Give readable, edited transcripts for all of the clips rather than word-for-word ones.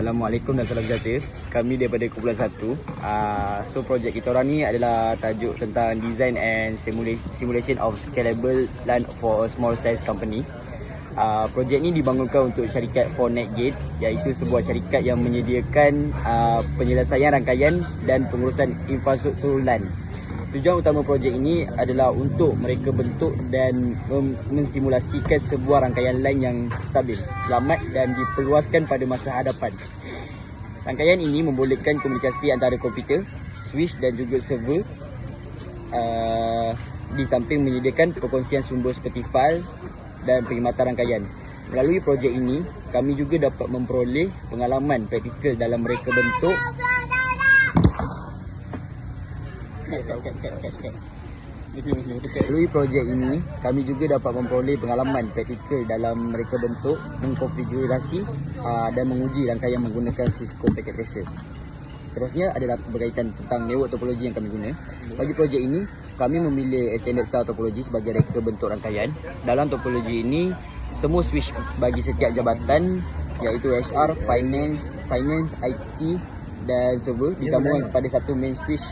Assalamualaikum dan salam sejahtera. Kami daripada Kumpulan 1. So projek kita orang ni adalah tajuk tentang design and simulation of scalable LAN for a small size company. Projek ni dibangunkan untuk syarikat 4NetGate, iaitu sebuah syarikat yang menyediakan penyelesaian rangkaian dan pengurusan infrastruktur LAN. Tujuan utama projek ini adalah untuk mereka bentuk dan mensimulasikan sebuah rangkaian LAN yang stabil, selamat dan diperluaskan pada masa hadapan. Rangkaian ini membolehkan komunikasi antara komputer, switch dan juga server, di samping menyediakan perkongsian sumber seperti fail dan perkhidmatan rangkaian. Melalui projek ini, kami juga dapat memperoleh pengalaman praktikal dalam mereka bentuk Melalui projek ini, kami juga dapat memperoleh pengalaman praktikal dalam mereka bentuk, mengkonfigurasi dan menguji rangkaian menggunakan Cisco Packet Tracer. Seterusnya adalah berkaitan tentang network topologi yang kami guna. Bagi projek ini, kami memilih extended style topologi sebagai reka bentuk rangkaian. Dalam topologi ini, semua switch bagi setiap jabatan iaitu HR, finance, IT dan server disambungkan kepada satu main switch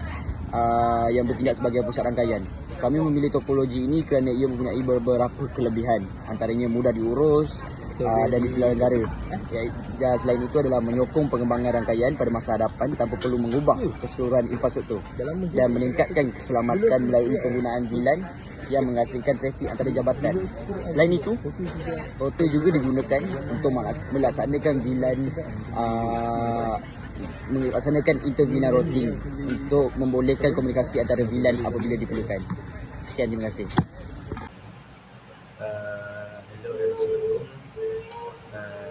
yang bertindak sebagai pusat rangkaian. Kami memilih topologi ini kerana ia mempunyai beberapa kelebihan, antaranya mudah diurus dan diselenggara. Selain itu adalah menyokong pengembangan rangkaian pada masa hadapan tanpa perlu mengubah keseluruhan infrastruktur dan meningkatkan keselamatan melalui penggunaan VLAN yang menghasilkan trafik antara jabatan. Selain itu, router juga digunakan untuk melaksanakan VLAN inter-VLAN routing untuk membolehkan komunikasi antara VLAN apabila diperlukan. Sekian, terima kasih. Hello dan Assalamualaikum.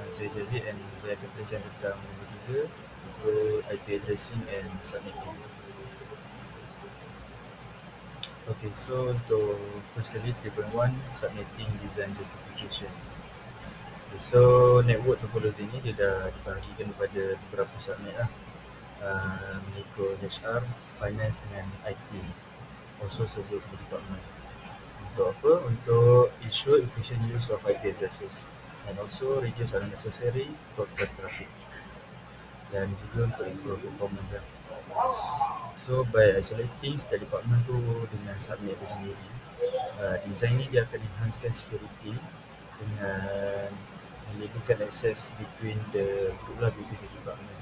Saya Jazid dan saya akan present tentang nombor 3, iaitu IP addressing and subnetting. Okay, so untuk first kali 3.1 subnetting design justification. Okay, so network topologi ni dia dah dibahagikan kepada beberapa subnet lah, mengikut HR, finance dengan IT, also server department. Untuk apa? Untuk ensure efficient use of IP addresses and also reduce unnecessary broadcast traffic, dan juga untuk improve performance lah. So by isolating setiap department tu dengan subnet dia sendiri, design ni dia akan enhancekan security dengan melebihkan access between the group lah, between the department,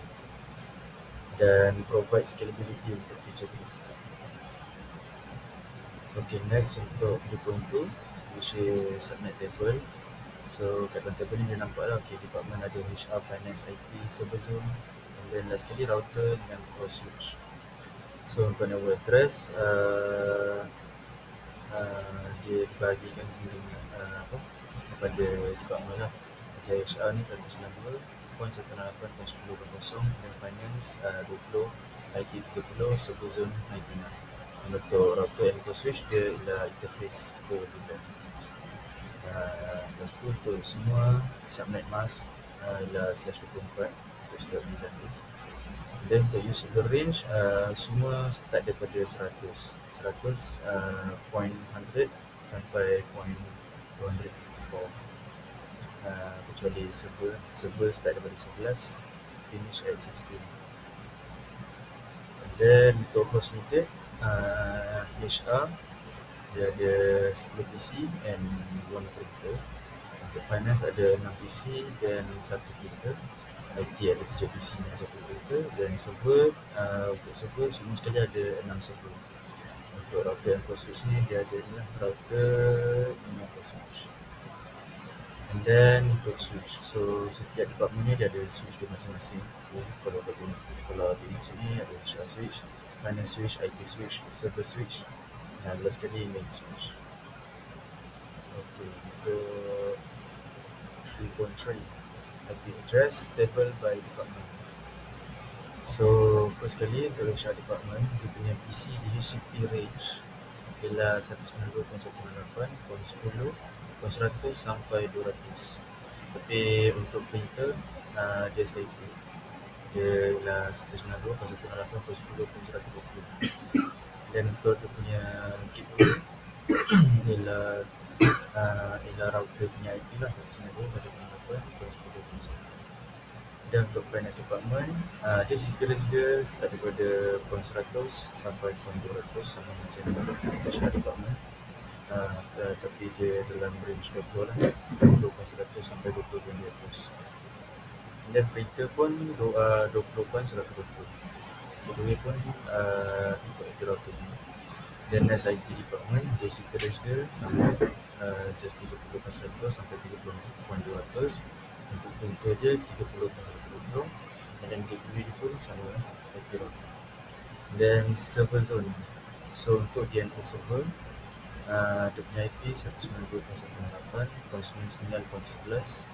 dan provide scalability untuk future group. Okay, next untuk 3.2, which is subnet table. So kat dalam table ni dia nampak lah, okay, department ada HR, finance, IT, server zone, and then last sekali router dengan cross switch. So untuk network address, dia dibahagikan kepada department lah. Macam HR ni 192.168.10.0, dan finance 20, IT 30, server zone 99. Untuk router and cross switch dia ialah interface ke VLAN. Lepas tu untuk semua subnet mask ialah /24 untuk setiap VLAN tu. Dan untuk usable range, semua start daripada 100 point 100 sampai point 254, kecuali server start daripada 11, finish at 16. Dan untuk host meter, HR dia ada 10 PC and 1 printer. Untuk finance ada 6 PC dan 1 printer. IT ada 7 PC dan 1 printer. Dan server, untuk server semua sekali ada 6 server. Untuk router and cross switch ni dia ada router dengan cross switch. And then untuk switch, so setiap department ni dia ada switch dia masing-masing. Kalau tengok sini ada HR switch, finance switch, IT switch, server switch, dan last sekali main switch. Okay, untuk 3.3 IP address table by department. So first kali untuk HR department, dia punya PC DHCP range ialah 192.168.10.100 sampai 200. Tapi untuk printer dia static, dia ialah 192.168.10.120. Dan untuk dia punya gateway ialah router punya IP lah 192.168.10.1. Dan untuk finance department, dia CPRS dia start daripada poin 100 sampai poin 200 sama macam HR department. Tapi dia dalam range 20 lah, 20 poin 100 sampai 20 poin 200. Dan printer pun 20 poin 120. Kedua pun ikut router juga. Dan as IT department, dia CPRS dia sama, just 30 poin 100 sampai 30 poin 200. Untuk printer dia 30 poin 120. Dan GPU dia pun sama IP router. Dan server zone, so untuk DNS server, dia punya IP 192.168.99.11.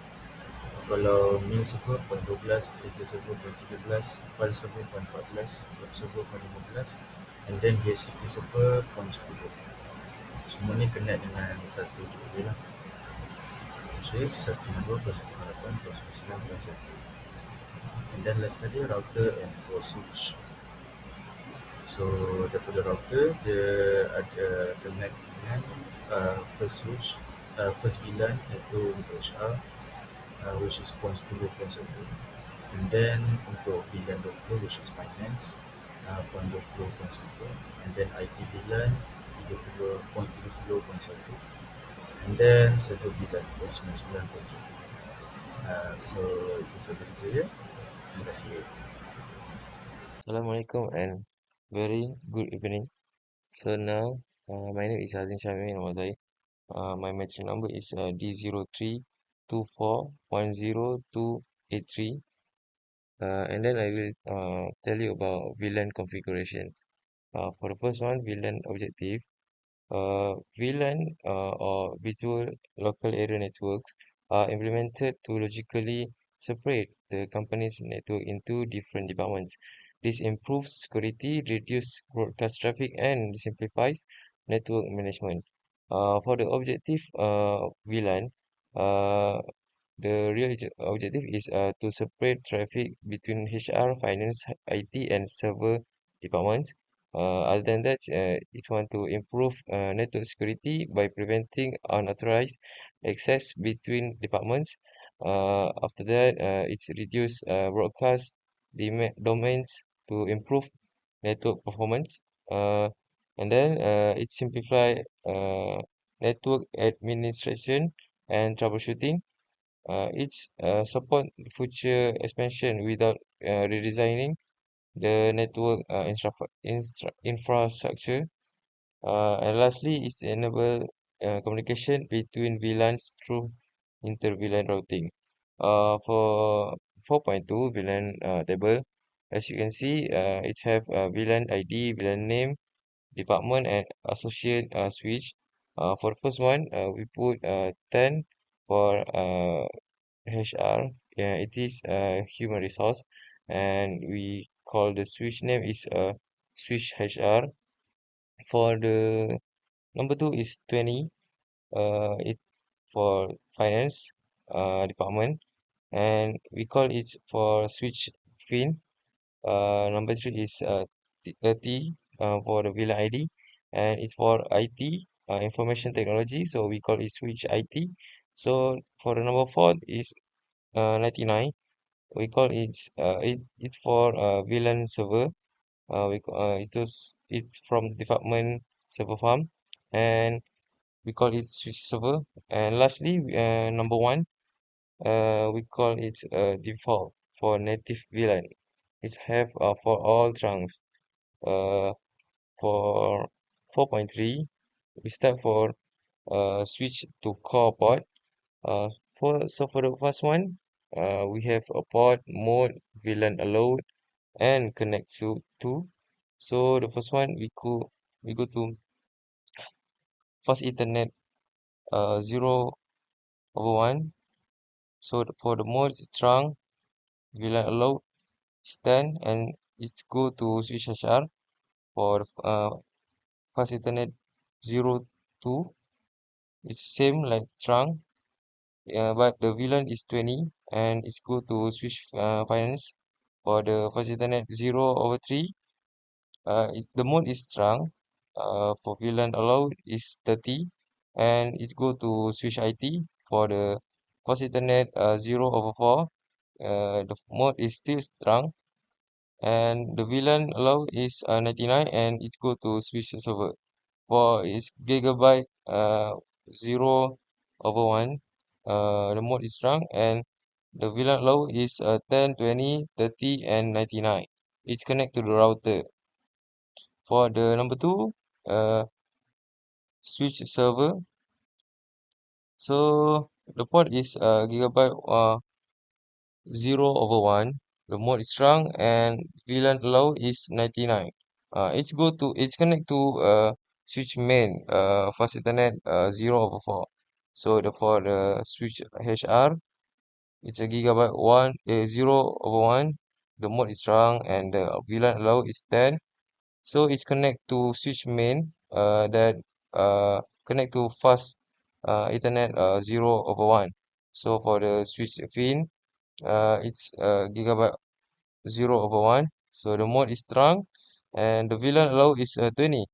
Kalau mail server poin 12, data server poin 13, file server poin 14, web server poin 15, and then DHCP server poin 10. Semua ni connect dengan satu je lah, which is 192.168.99.1. And then last tadi router and core switch. So daripada router dia ada connect dengan first switch, first VLAN iaitu untuk HR, which is point 10.1. And then untuk VLAN 20 which is finance, point 20.1. And then IT VLAN 30.1. And then server VLAN point 99.1. So itu sahaja saya. Terima kasih. Assalamualaikum and very good evening. So now, my name is Azin Syamil Ramazai. My metric number is D0324102283. And then I will tell you about VLAN configuration. For the first one, VLAN objective. VLAN or virtual local area networks are implemented to logically separate the company's network into different departments. This improves security, reduces broadcast traffic, and simplifies network management. For the objective VLAN, the real objective is to separate traffic between HR, finance, IT, and server departments. Other than that, it want to improve network security by preventing unauthorized access between departments. After that, it's reduce broadcast domains to improve network performance. And then it simplify network administration and troubleshooting. It's support future expansion without redesigning the network infrastructure. And lastly, it's enable communication between VLANs through inter-VLAN routing. For 4.2 VLAN table, as you can see, it have VLAN ID, VLAN name, department, and associate switch. For the first one, we put 10 for HR. Yeah, it is human resource, and we call the switch name is switch HR. For the number two is 20. It for finance department, and we call it for switch fin. Number three is 30 for the VLAN ID, and it's for IT, information technology, so we call it switch IT. So for the number four is 99. We call it for VLAN server. It's from department server farm, and we call it switch server. And lastly, number one, we call it default for native VLAN. It's have for all trunks. Uh, for 4.3, we start for switch to core port. For the first one, we have a port mode, VLAN allowed, and connect to. So the first one we go to fast Ethernet 0/1. So for the mode it's trunk, VLAN allowed, stand, and it's go to switch HR. For fast Ethernet 0/2, it's same like trunk, but the VLAN is 20, and it's go to switch finance. For the fast Ethernet 0/3, the mode is trunk. For VLAN allowed is 30, and it go to switch IT. For the fast Ethernet 0/4, the mode is still strong, and the VLAN allow is 99, and it go to switch server. For its gigabyte 0 over 1, the mode is strong, and the VLAN allow is 10, 20, 30, and 99. It's connect to the router. For the number 2, switch server. So the port is gigabyte 0 over 1. The mode is strong, and VLAN allow is 99. It's connect to switch main fast ethernet 0 over 4. So for the switch HR, it's a gigabyte 0 over 1. The mode is strong, and the VLAN allow is 10. So it's connect to switch main that connect to fast Ethernet 0 over 1. So for the switch fin, it's gigabyte 0 over 1. So the mode is strong, and the VLAN allow is 20.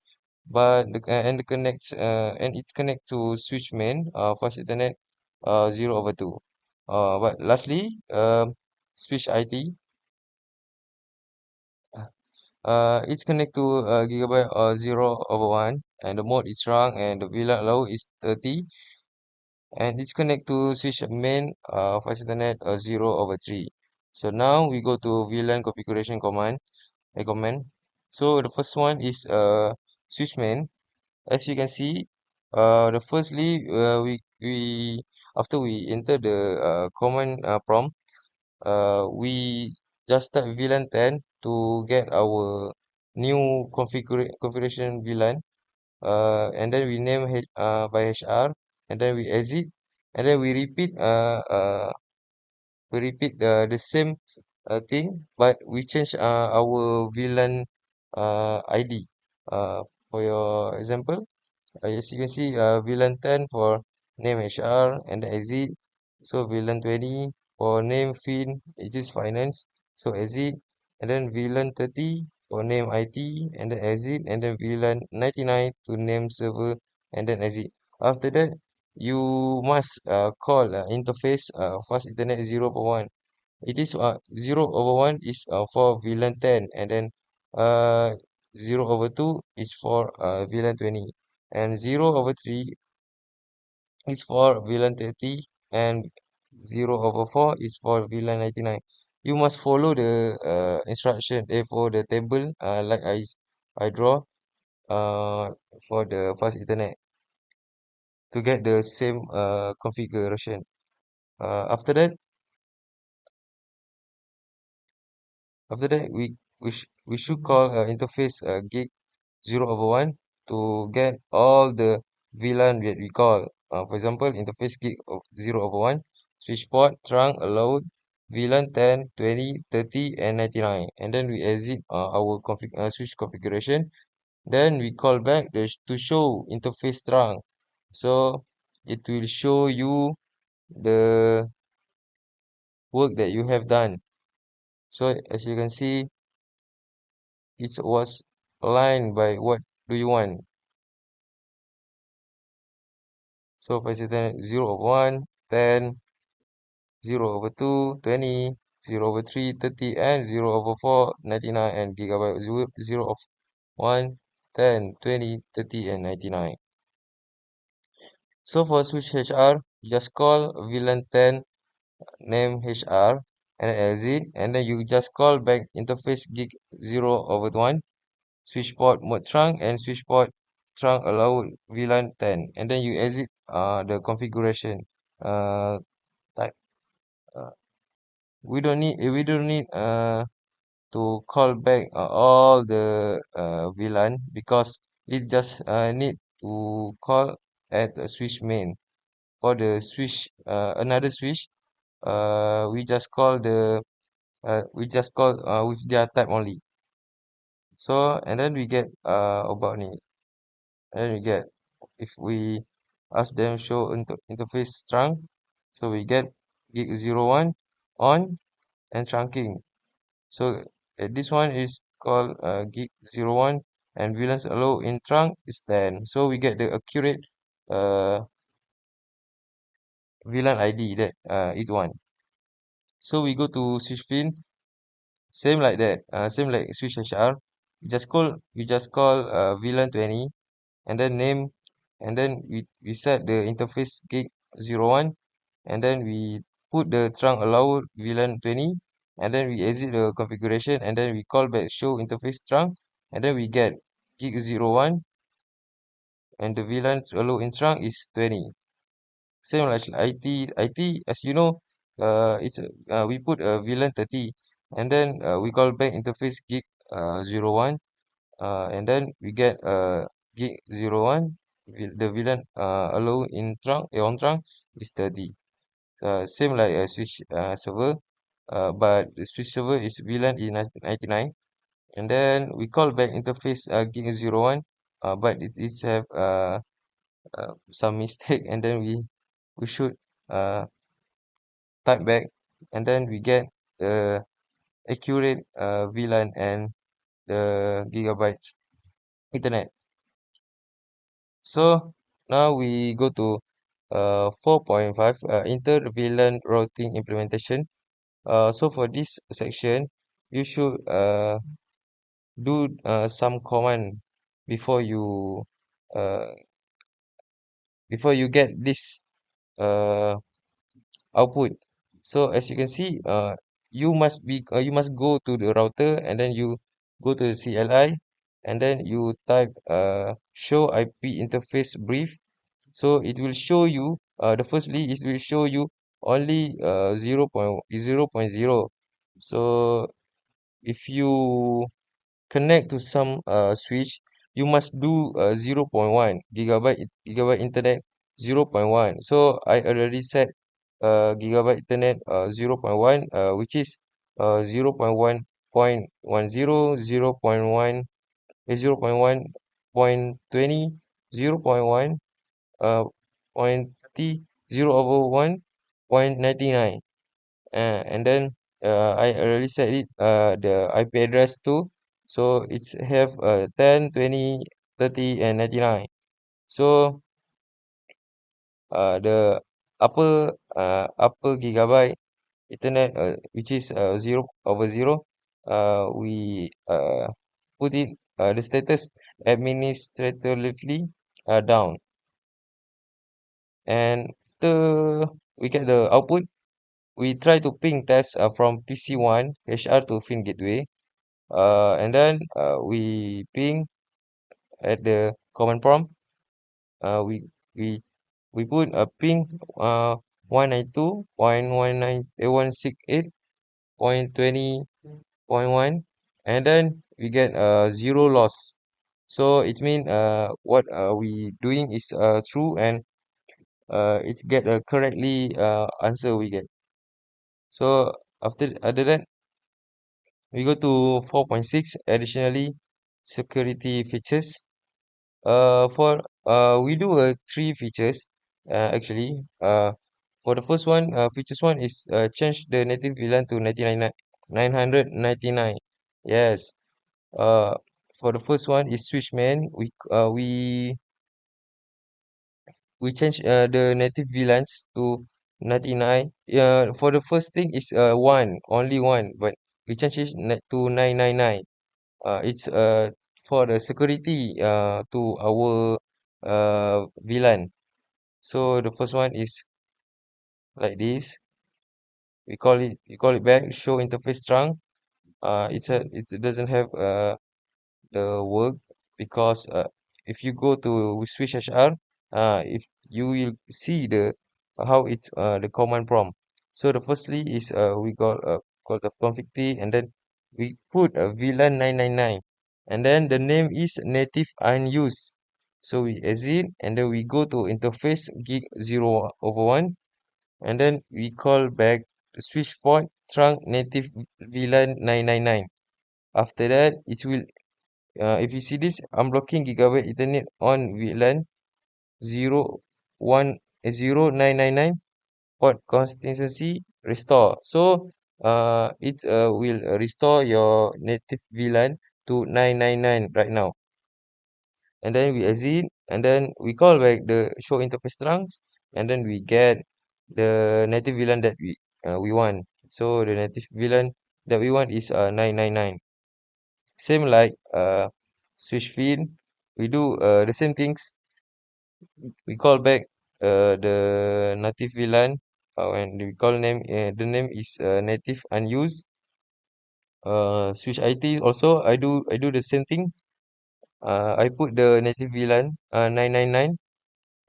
But it's connect to switch main fast Ethernet 0 over 2. But lastly, switch IT. It's connect to gigabyte 0 over 1, and the mode is strong, and the VLAN allow is 30, and it's connect to switch main fast Ethernet 0 over 3. So now we go to VLAN configuration command. So the first one is switch main. As you can see, the firstly we after we enter the command prompt, we just type VLAN 10 to get our new configuration VLAN. And then we name by HR, and then we exit, and then we repeat the same thing, but we change our VLAN ID. For your example, as you can see, VLAN 10 for name HR and then exit. So VLAN 20 for name fin, it is finance. So exit, and then VLAN 30 for name IT and then exit, and then VLAN 99 to name server and then exit. After that, you must call interface fast Ethernet 0 over 1. It is 0 over 1 is for VLAN 10, and then uh 0 over 2 is for VLAN 20, and 0 over 3 is for VLAN 30, and 0 over 4 is for VLAN 99. You must follow the instruction for the table like I draw uh for the fast Ethernet to get the same configuration. After that, we should call interface gig 0 over 1 to get all the VLAN that we call. For example, interface gig of 0 over 1, switch port, trunk, allowed, VLAN 10, 20, 30, and 99. And then we exit our switch configuration. Then we call back to show interface trunk. So it will show you the work that you have done. So as you can see, it was aligned by what do you want. So for instance, 0 over 1, 10, 0 over 2, 20, 0 over 3, 30, and 0 over 4, 99, and gigabyte 0 of 1, 10, 20, 30, and 99. So for switch HR, just call VLAN 10 name HR and exit, and then you just call back interface gig 0 over 1, switch port mode trunk, and switch port trunk allow VLAN 10, and then you exit the configuration uh type. Uh, we don't need to call back all the VLAN, because it just need to call at a switch main. For the switch another switch, we just call with their type only. So and then we get about it. And then we get, if we ask them show interface trunk, so we get gig 01 on and trunking. So this one is called gig 01, and VLANs allow in trunk is 10. So we get the accurate uh VLAN ID that it one. So we go to switch field, same like that, same like switch HR. You just call VLAN 20 and then name, and then we set the interface gig 01, and then we put the trunk allow VLAN 20, and then we exit the configuration, and then we call back show interface trunk, and then we get gig 01, and the VLAN allow in trunk is 20. Same like IT, as you know, we put a VLAN 30, and then we call back interface gig 01, and then we get gig 01. The VLAN allow in trunk on trunk is 30. Same like a switch server, but the switch server is VLAN in 99, and then we call back interface gig 01, but it is have some mistake, and then we should uh, type back, and then we get the accurate VLAN and the gigabytes internet. So now we go to 4.5, inter VLAN routing implementation. So for this section, you should do some command before you uh, get this uh, output. So as you can see, you must go to the router, and then you go to the CLI, and then you type show IP interface brief. So it will show you the firstly it will show you only 0.0. So if you connect to some switch, you must do 0.1 gigabyte internet 0.1. So I already set gigabyte internet 0.1, which is 0.1.10, 0.1, 0.1.20, 0.1, point T 0/1.99. And then I already set it the IP address too. So it's have 10, 20, 30, and 99. So the upper gigabyte internet, which is 0/0, we put it the status administratively down. And after we get the output, we try to ping test from PC1 HR to Fin Gateway. And then we ping at the command prompt. Uh, we we we put a ping 192.168.20.1, and then we get zero loss. So it means what we doing is true, and it's get a correctly answer we get. So other that, we go to 4.6, additionally security features. For we do three features actually. For the first one, features one is change the native VLAN to 999. Yes. Uh, for the first one is switch man. We change the native VLANs to 99. Yeah, for the first thing is one, only one, but we change it to 999. It's for the security to our VLAN. So the first one is like this. We call it back show interface trunk. It doesn't have the work, because if you go to switch HR, if you will see how it's the command prompt. So the firstly is we call the config T, and then we put a VLAN 999, and then the name is native unused. So we exit, and then we go to interface gig 0/1, and then we call back switch port trunk native VLAN 999. After that, it will if you see this, unblocking gigabyte ethernet on VLAN 0.1.0.999 port consistency restore. So it will restore your native VLAN to 999 right now. And then we exit, and then we call back the show interface trunks, and then we get the native VLAN that we want. So the native VLAN that we want is 999. Same like switch field, we do the same things. We call back the native VLAN and we call name the name is native unused. Switch IT also I do the same thing. I put the native VLAN 999.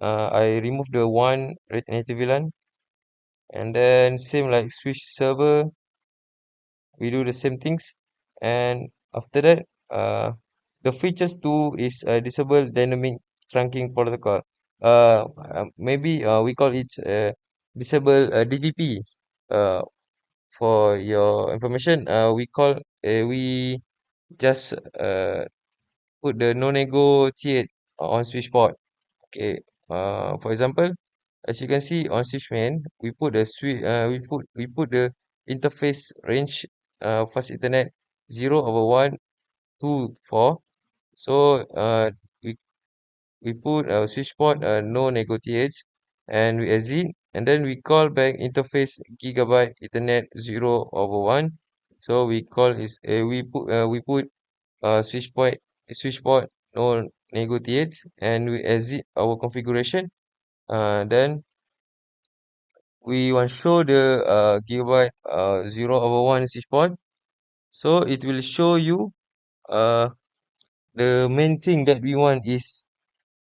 I remove the one native VLAN, and then same like switch server, we do the same things. And after that, the features too is disable dynamic trunking protocol. Maybe we call it disable DTP. Uh, for your information, we just put the no negotiate on switch port. Okay. For example, as you can see on switch main, we put the interface range fast Ethernet 0/1 2 4. So we we put switch port no negotiates and we exit, and then we call back interface gigabyte Ethernet 0/1. So we put switch port no negotiates and we exit our configuration. Then we want show the gigabyte 0/1 switch port. So it will show you uh the main thing that we want is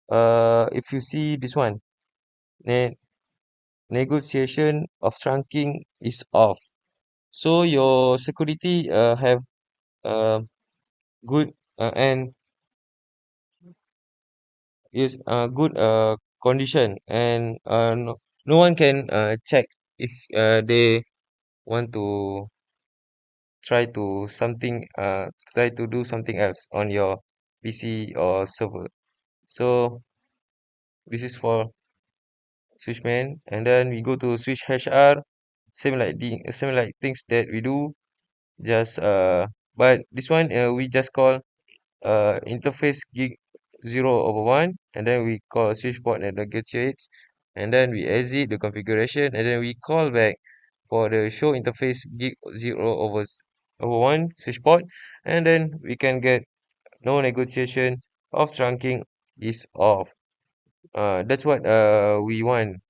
if you see this one, ne negotiation of trunking is off. So your security have uh good and is good condition, and no one can check if they want to try to do something else on your PC or server. So this is for switchman, and then we go to switch HR. Same like things that we do, just but this one we just call interface gig 0/1, and then we call switch port and negotiates, and then we exit the configuration, and then we call back for the show interface gig 0/1 switch port, and then we can get no negotiation of trunking is off. That's what we want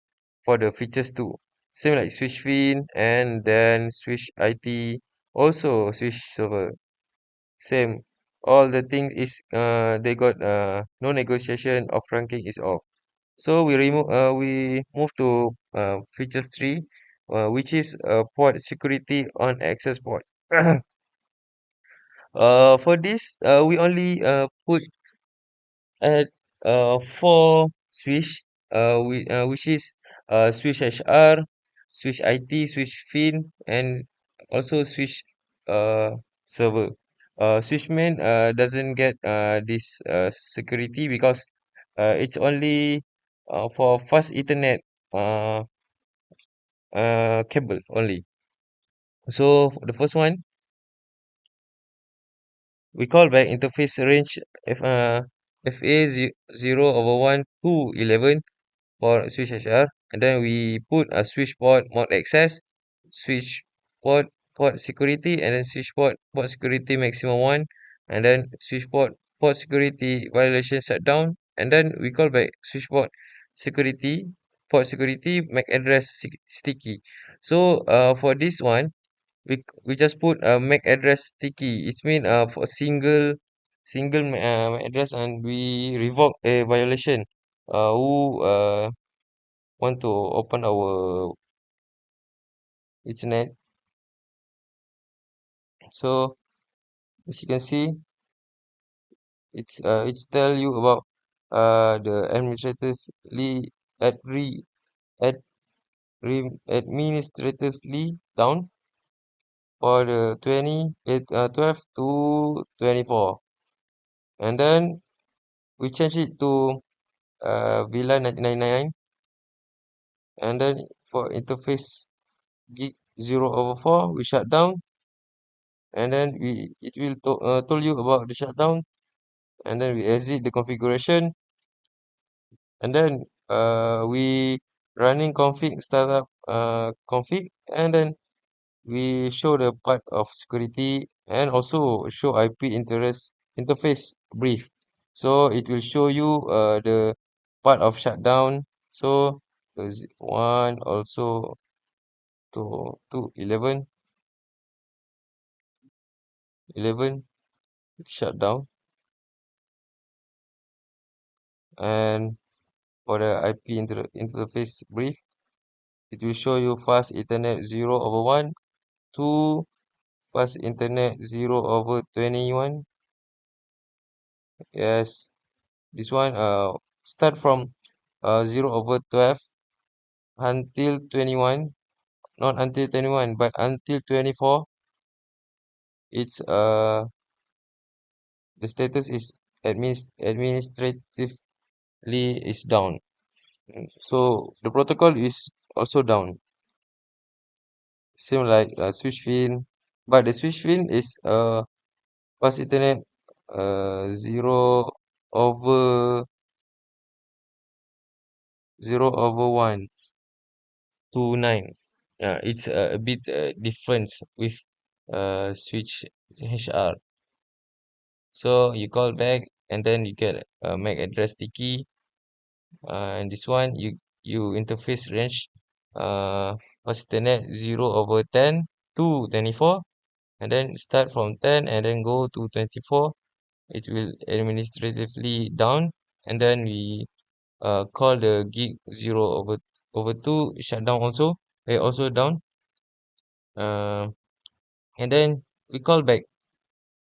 for the features too. Same like switch fin and then switch IT, also switch server. Same. All the things is they got no negotiation of ranking is off. So we move to features 3, which is port security on access port. For this we only put at four switch, which is switch HR, switch IT, switch fin, and also switch uh server. Switch main doesn't get this security because it's only for fast Ethernet uh cable only. So the first one, we call back interface range FA 0/1 to 11 for switch HR, and then we put a switch port mode access, switch port security, and then switch port security maximum 1, and then switch port security violation shutdown, and then we call back switch security port security MAC address sticky. So for this one, we just put a MAC address sticky. It mean for single MAC address, and we revoke a violation. Who want to open our internet. So as you can see, it's tell you about the administratively at re at administratively down for the 12 to 24, and then we change it to VLAN 1999, and then for interface gig 0/4 we shut down, and then it will told you about the shutdown, and then we exit the configuration, and then we running config startup config, and then we show the part of security and also show IP interface brief. So it will show you the part of shutdown. So there's one also to 11 shutdown, and for the IP interface brief, it will show you fast Ethernet 0/1, 2 fast Internet 0/21. Yes, this one start from 0/12 until 21, not until 21, but until 24. It's the status is administratively is down. So the protocol is also down. Same like switch fin, but the switch fin is fast Ethernet 0/1 to 9. It's a bit difference with switch HR. So you call back and then you get a MAC address sticky. And this one you interface range fast Ethernet 0/10 to 24, and then start from 10 and then go to 24. It will administratively down, and then we call the gig 0/2 shutdown also. Also down. And then we call back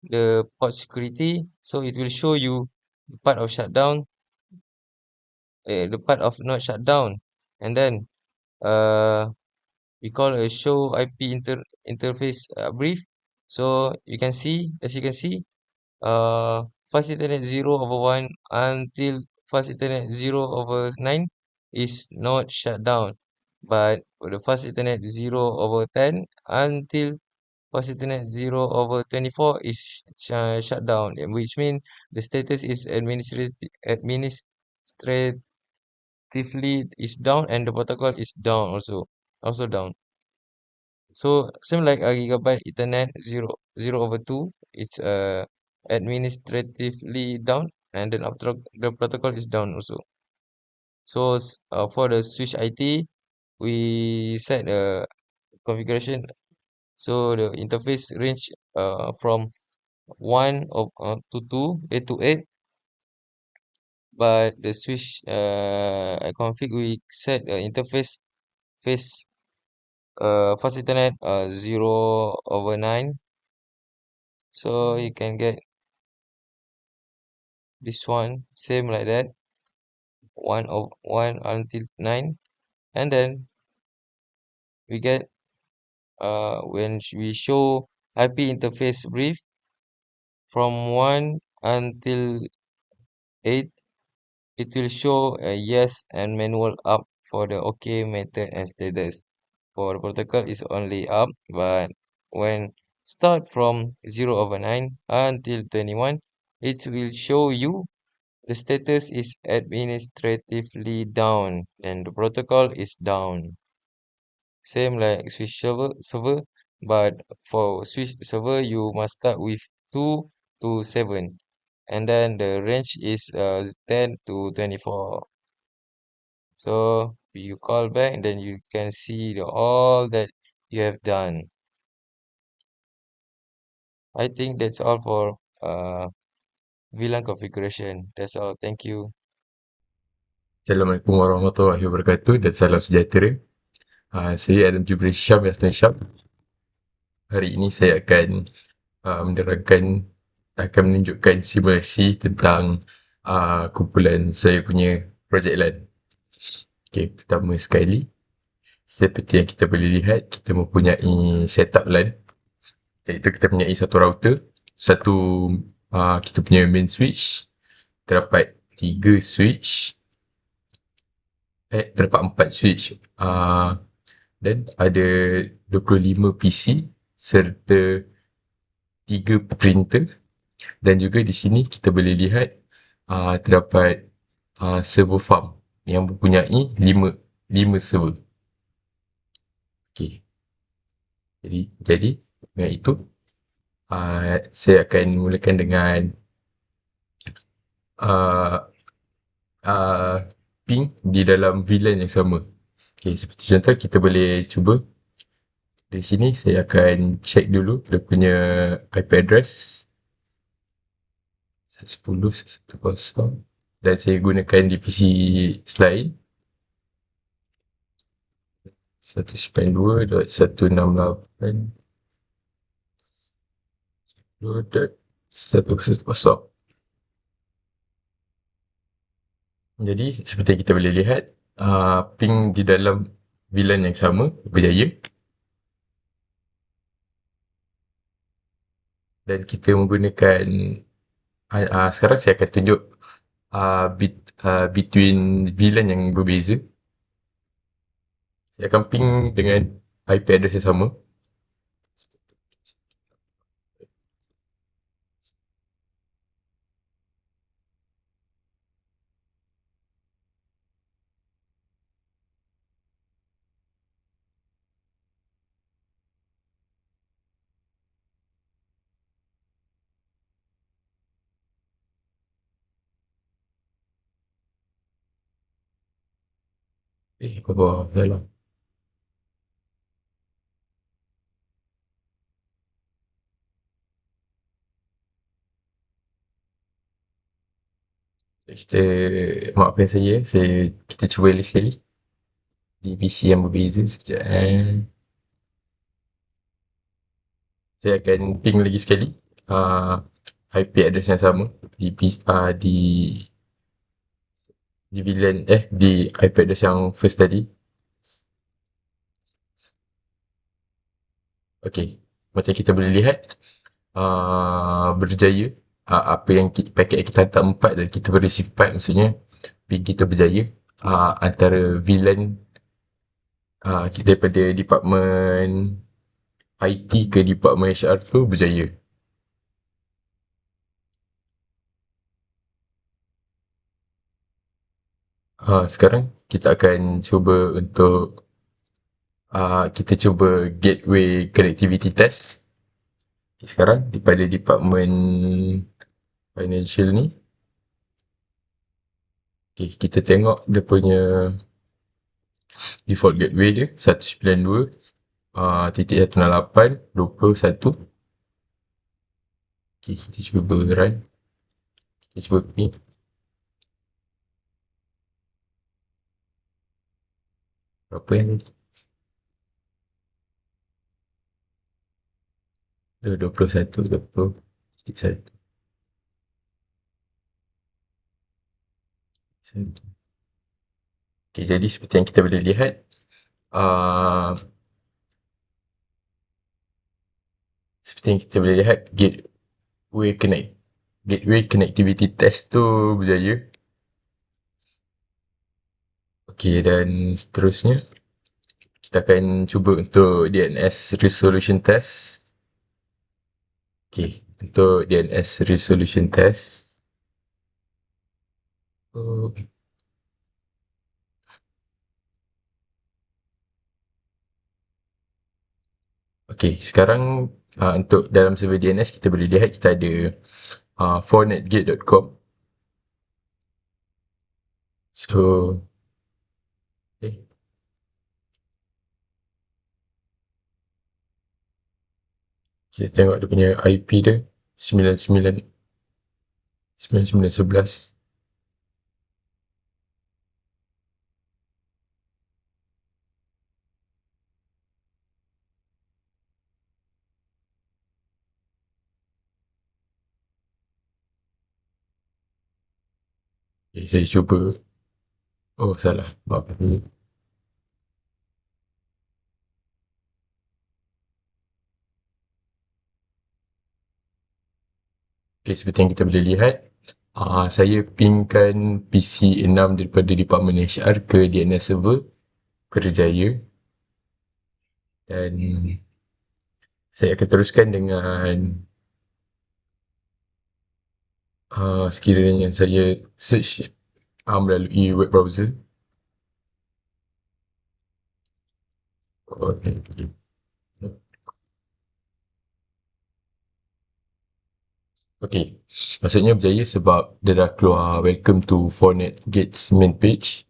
the port security, so it will show you the part of shutdown, the part of not shutdown, and then uh we call a show IP interface brief. So you can see, as you can see, fast Ethernet 0/1 until fast Ethernet 0/9 is not shut down, but for the fast Ethernet 0/10 until fast Ethernet 0/24 is shut down, which means the status is administratively is down, and the protocol is down also down. So same like a gigabyte Ethernet 0/2, it's administratively down, and then after the protocol is down also. So for the switch IT, we set the configuration. So the interface range from 1 to 8, but the switch config we set interface face fast Ethernet 0/9. So you can get this one same like that, 1 until 9, and then we get when we show IP interface brief from 1 until 8, it will show a yes and manual up for the OK method and status. For the protocol is only up, but when start from 0/9 until 21, it will show you the status is administratively down and the protocol is down. Same like switch server, but for switch server you must start with 2 to 7, and then the range is 10 to 24. So you call back and then you can see all that you have done. I think that's all for VLAN configuration. That's all. Thank you. Assalamualaikum warahmatullahi wabarakatuh dan salam sejahtera. Saya Adam Jibril Syam Yasmin Syam. Hari ini saya akan akan menunjukkan simulasi tentang kumpulan saya punya projek LAN. Okay, pertama sekali, seperti yang kita boleh lihat, kita mempunyai setup LAN, iaitu kita mempunyai satu router, kita punya main switch, terdapat 3 switch, terdapat 4 switch, dan ada 25 PC serta 3 printer, dan juga di sini kita boleh lihat terdapat server farm yang mempunyai 5 server. Okey. Jadi dengan itu, saya akan mulakan dengan uh, uh, ping di dalam VLAN yang sama. Okey, seperti contoh kita boleh cuba dari sini saya akan check dulu dia punya IP address 110.1.1.0 dan saya gunakan di PC selain 192.168.1.1.0. Jadi seperti yang kita boleh lihat, ping di dalam VLAN yang sama berjaya dan kita menggunakan sekarang saya akan tunjuk between VLAN yang berbeza. Saya akan ping dengan IP address yang sama. Salah. Kita maafkan kita cuba lagi sekali di PC yang berbeza sekejap. Saya akan ping lagi sekali IP address yang sama di di VLAN di IP address yang first tadi. Okey, macam kita boleh lihat berjaya. Apa yang paket yang kita hantar 4 dan kita receive 4, maksudnya ping kita berjaya. Antara VLAN daripada department IT ke department HR tu berjaya. Sekarang kita akan cuba untuk kita cuba gateway connectivity test. Okay, sekarang daripada department financial ni, okay, kita tengok dia punya default gateway dia 192.168.21. Okay, kita cuba run. Kita cuba ping. Berapa yang ni? 21, 20, 1. Okay, jadi seperti yang kita boleh lihat, gateway connectivity test tu berjaya. Okay, dan seterusnya kita akan cuba untuk DNS resolution test. Okay, untuk DNS resolution test. Okay, sekarang untuk dalam server DNS kita boleh lihat kita ada 4netgate.com. So, okay. Kita tengok dia punya IP dia 99.99.11. Okay, saya cuba. Oh, salah. Maaf. Okay, seperti yang kita boleh lihat, saya pingkan PC 6 daripada department HR ke DNS server kerjaya. Dan saya akan teruskan dengan sekiranya saya search melalui web browser. Okay. Okay. Maksudnya berjaya sebab dia dah keluar welcome to Fortnite Gates main page.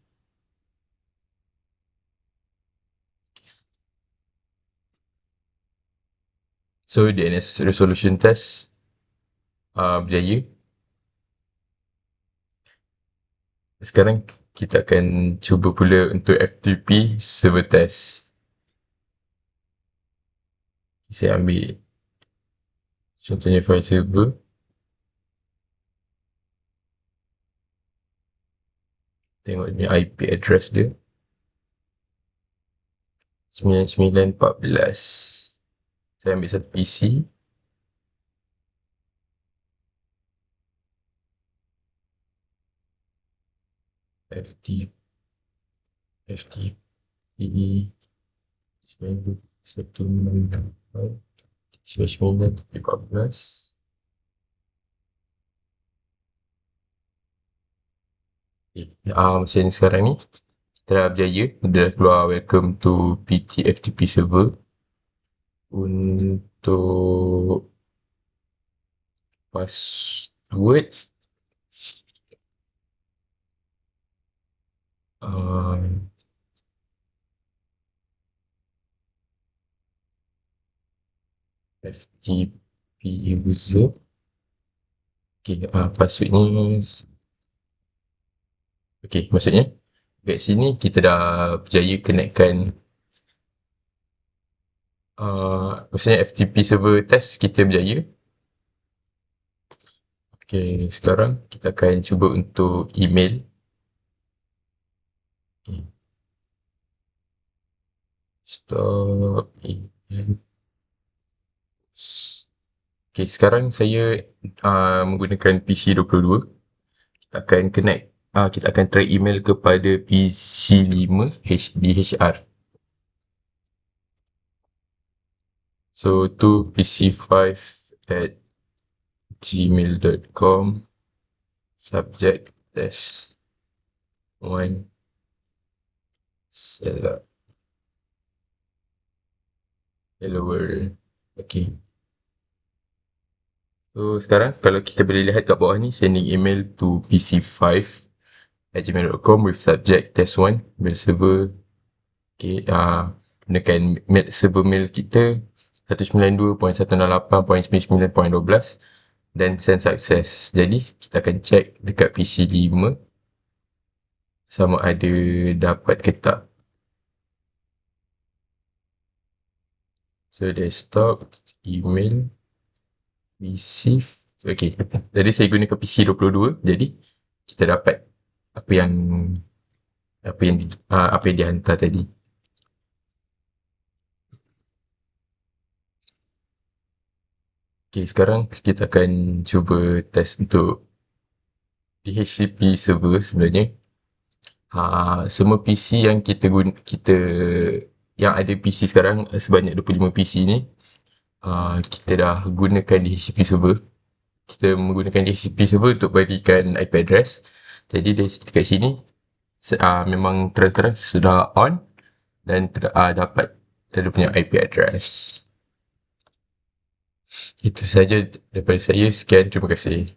So DNS resolution test berjaya. Sekarang kita akan cuba pula untuk FTP server test. Saya ambil contohnya file server. Tengok ni IP address dia. 9914. Saya ambil satu PC. FTP 9914. Macam ni sekarang ni kita dah berjaya, dia dah keluar welcome to PT FTP server. Untuk password FTP user. Okay, password ni okay, maksudnya kat sini kita dah berjaya connectkan maksudnya FTP server test kita berjaya. Okay, sekarang kita akan cuba untuk email. Okay. Stop email. Okay, sekarang saya menggunakan PC 22. Kita akan connect, kita akan try email kepada PC 5 HDHR. So, to pc5@gmail.com, subject test 1, setup. Hello world. Okay. So, sekarang kalau kita boleh lihat kat bawah ni, sending email to pc5@gmail.com with subject test 1, mail server. Okay, gunakan mail server mail kita 192.168.99.12 dan send success. Jadi, kita akan check dekat PC 5 sama ada dapat ke tak. So, desktop, email, receive. Okay, jadi saya gunakan PC 22. Jadi, kita dapat apa yang dihantar tadi. Okay, sekarang kita akan cuba test untuk DHCP server sebenarnya. Semua PC yang yang ada PC sekarang sebanyak 25 PC ni, kita dah gunakan DHCP server. Kita menggunakan DHCP server untuk berikan IP address. Jadi dekat sini memang terang-terang sudah on dan dapat dia punya IP address. Itu saja daripada saya. Sekian, terima kasih.